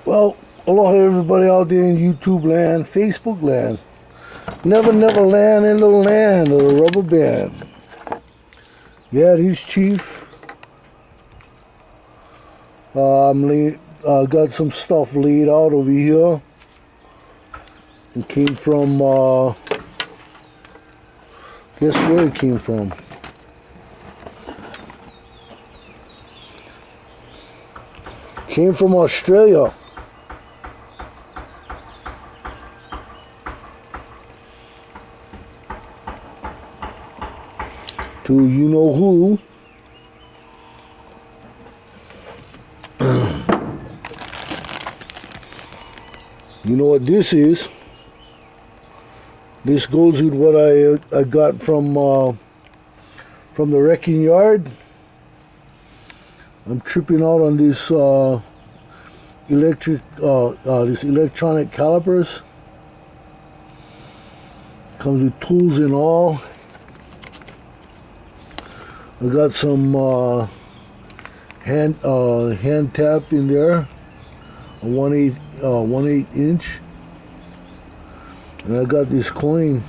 Well, aloha everybody out there in YouTube land, Facebook land. Never land in the land of the rubber band. Yeah, this chief. Got some stuff laid out over here. It came from, guess where it came from? Came from Australia. To you know who. You know what this is? This goes with what I got from the wrecking yard. I'm tripping out on this this electronic calipers. Comes with tools and all. I got some hand tap in there, a 1/8 inch, and I got this coin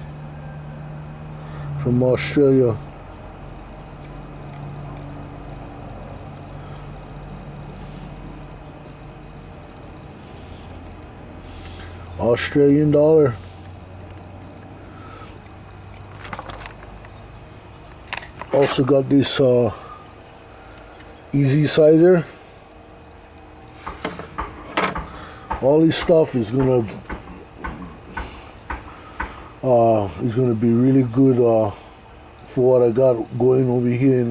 from Australia. Australian dollar. Also got this easy sizer. All this stuff is gonna be really good for what I got going over here in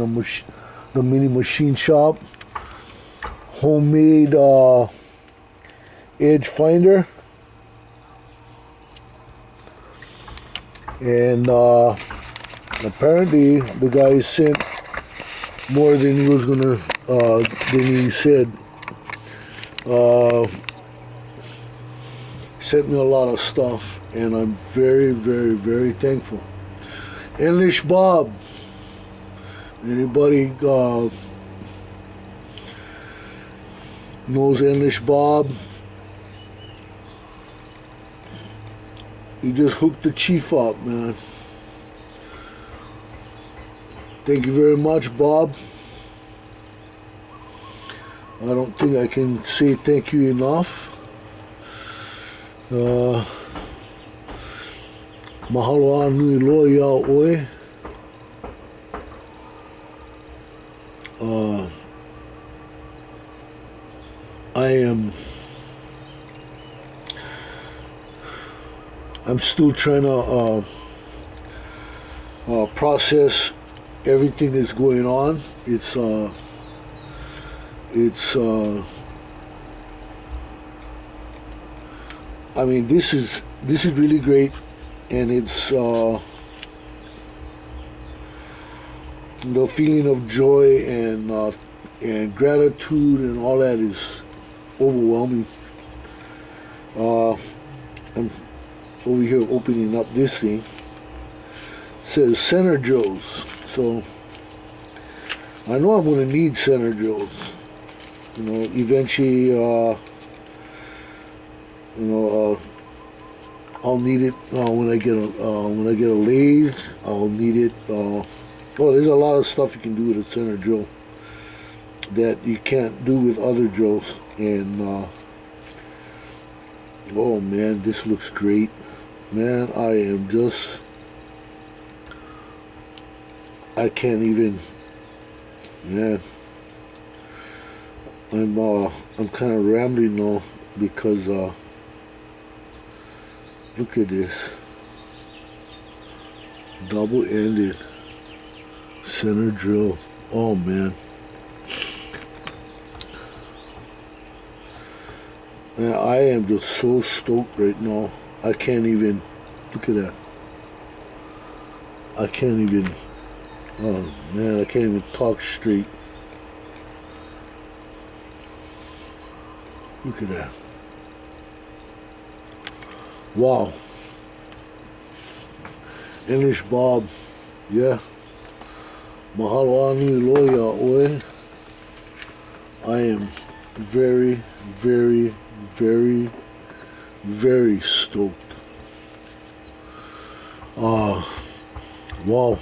the mini machine shop. Homemade edge finder, and apparently the guy sent more than he was gonna than he said. Sent me a lot of stuff, and I'm very thankful. Enlishbob. Anybody knows Enlishbob? He just hooked the chief up, man. Thank you very much, Bob. I don't think I can say thank you enough. Mahalo nui loa oi. I'm still trying to process everything that's going on. I mean, this is really great, and it's the feeling of joy and gratitude and all that is overwhelming. I'm over here opening up this thing. It says Center Joe's, so I know I'm going to need Center Joe's. You know, eventually, I'll need it when I get a lathe. I'll need it. There's a lot of stuff you can do with a Center Joe that you can't do with other Joes. And oh man, this looks great, man. I can't even, man. I'm kind of rambling now because look at this double-ended center drill. Oh man. Man, I am just so stoked right now. I can't even, look at that. I can't even, oh man, I can't even talk straight. Look at that. Wow. Enlishbob, yeah. Mahalo ani loya oi. I am very very, very stoked. Wow.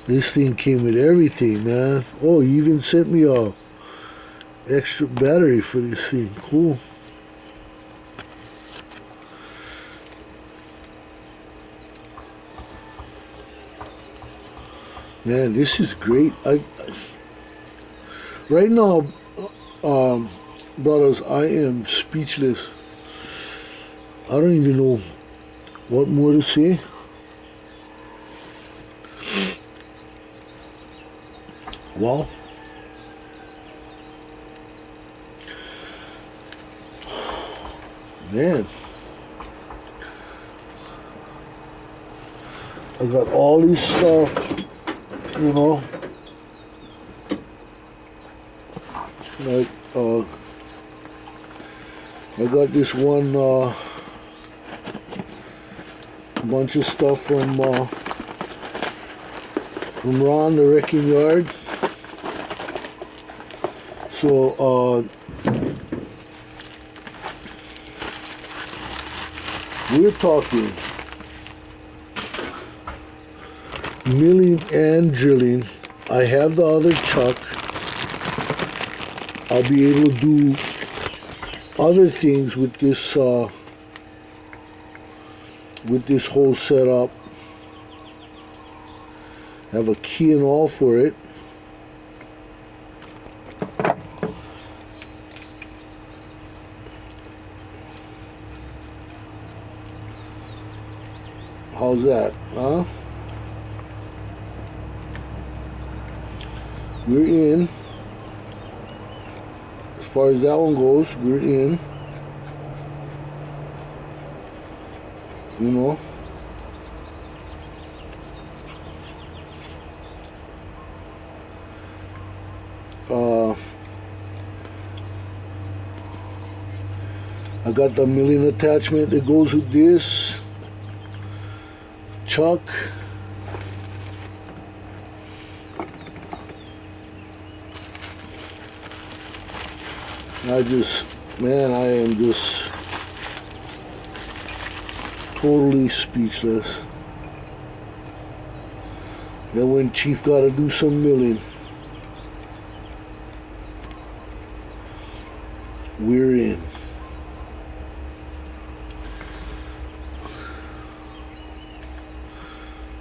This thing came with everything, man. Oh, you even sent me a extra battery for this thing. Cool. Man, this is great. Right now, brothers, I am speechless. I don't even know what more to say. Wow. Man. I got all this stuff, you know. Like, I got this one bunch of stuff from Ron, the Wrecking Yard. So, we're talking milling and drilling. I have the other chuck. I'll be able to do other things with this whole setup. Have a key and all for it. How's that, huh? We're in. As far as that one goes, we're in. You know. I got the milling attachment that goes with this chuck. I am just totally speechless. Then when Chief got to do some milling, we're in.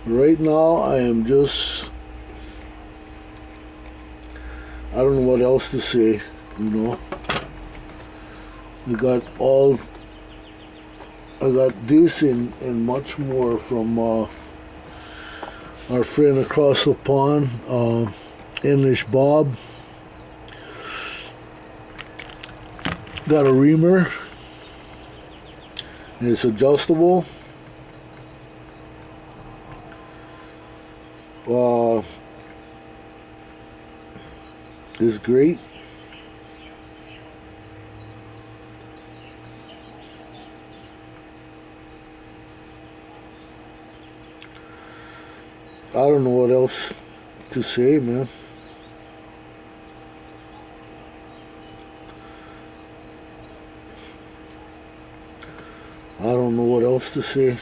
Right now, I am just, I don't know what else to say, you know. I got this and much more from our friend across the pond, enlishbob. Got a reamer, and it's adjustable. It's great. I don't know what else to say, man. I don't know what else to say.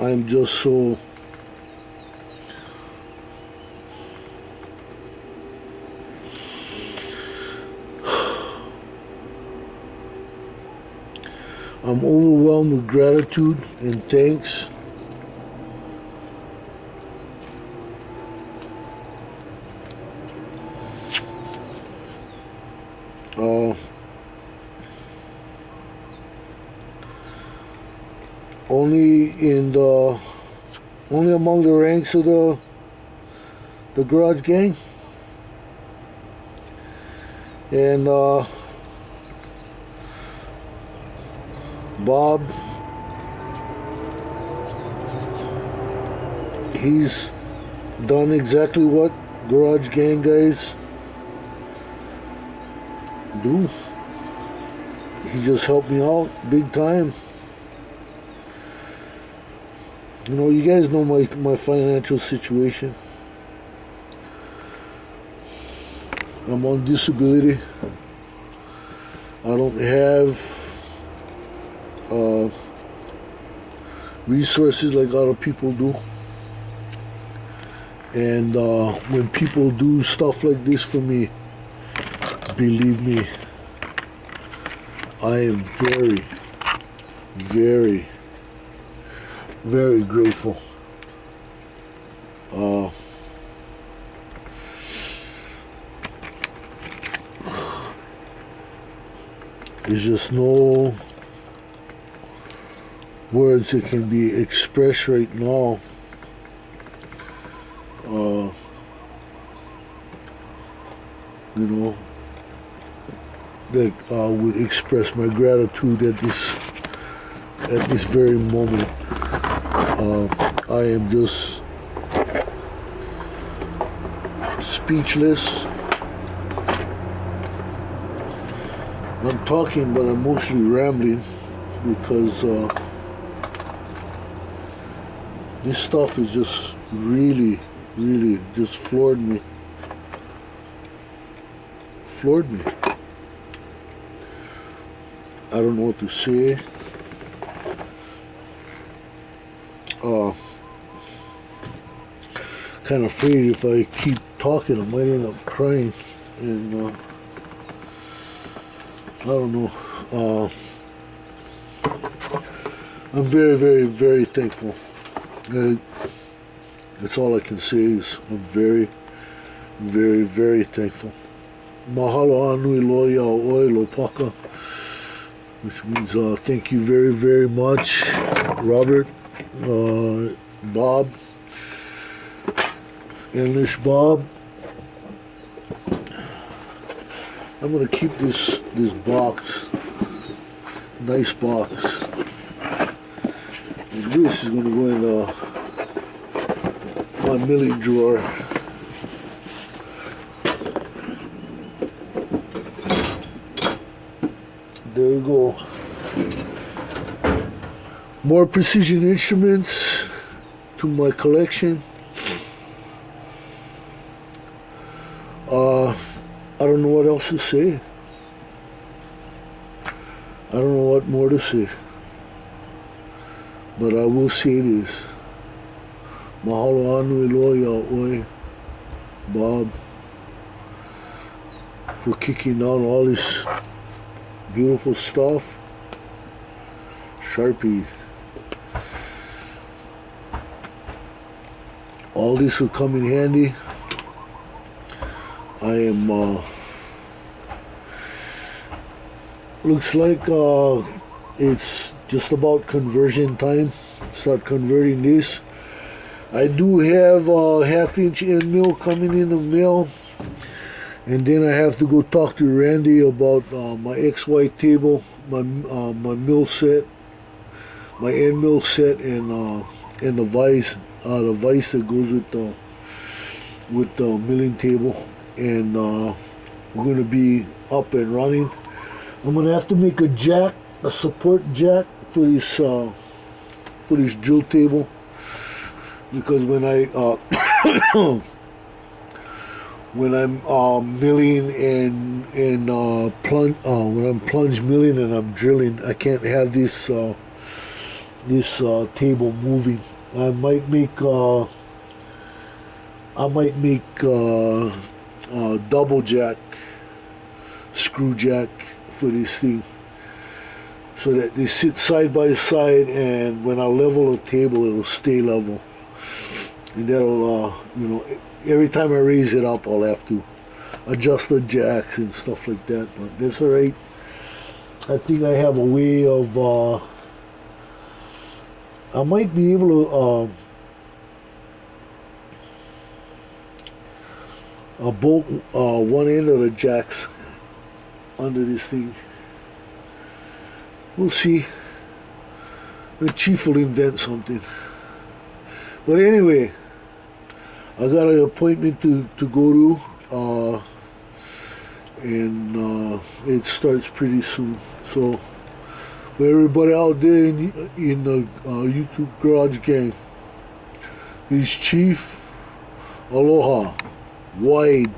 I'm just so I'm overwhelmed with gratitude and thanks. Only among the ranks of the garage gang, and Bob, he's done exactly what garage gang guys do. He just helped me out big time. You know, you guys know my financial situation. I'm on disability. I don't have resources like other people do. And when people do stuff like this for me, believe me, I am very, very, very grateful. There's just no words that can be expressed right now. You know, that would express my gratitude at this very moment. I am just speechless. I'm talking, but I'm mostly rambling because this stuff is just really, really just floored me. Floored me. I don't know what to say. Kind of afraid if I keep talking I might end up crying, and I don't know. I'm very, very, very thankful. That's all I can say is I'm very, very, very thankful. Mahalo anui loia oi Lopaka, which means thank you very, very much, Robert, Bob, enlishbob. I'm gonna keep this box, nice box, and this is gonna go in my milling drawer. There we go. More precision instruments to my collection. I don't know what else to say. I don't know what more to say. But I will say this. Mahalo anui loia oi, Bob, for kicking down all this beautiful stuff. Sharpie. All this will come in handy. I am, looks like it's just about conversion time. Start converting this. I do have a half-inch end mill coming in the mail. And then I have to go talk to Randy about my XY table, my mill set, my end mill set, and the vise that goes with the milling table, and we're going to be up and running. I'm going to have to make a jack, a support jack for this drill table, because when I'm milling and plunge, when I'm plunge milling and I'm drilling, I can't have this table moving. I might make double jack, screw jack for this thing, so that they sit side by side, and when I level the table, it'll stay level, and that'll every time I raise it up, I'll have to adjust the jacks and stuff like that, but that's all right. I think I have a way of, I might be able to bolt one end of the jacks under this thing. We'll see. The chief will invent something. But anyway, I got an appointment to go to, and it starts pretty soon. So, for everybody out there in the YouTube Garage Gang, is Chief Aloha Wide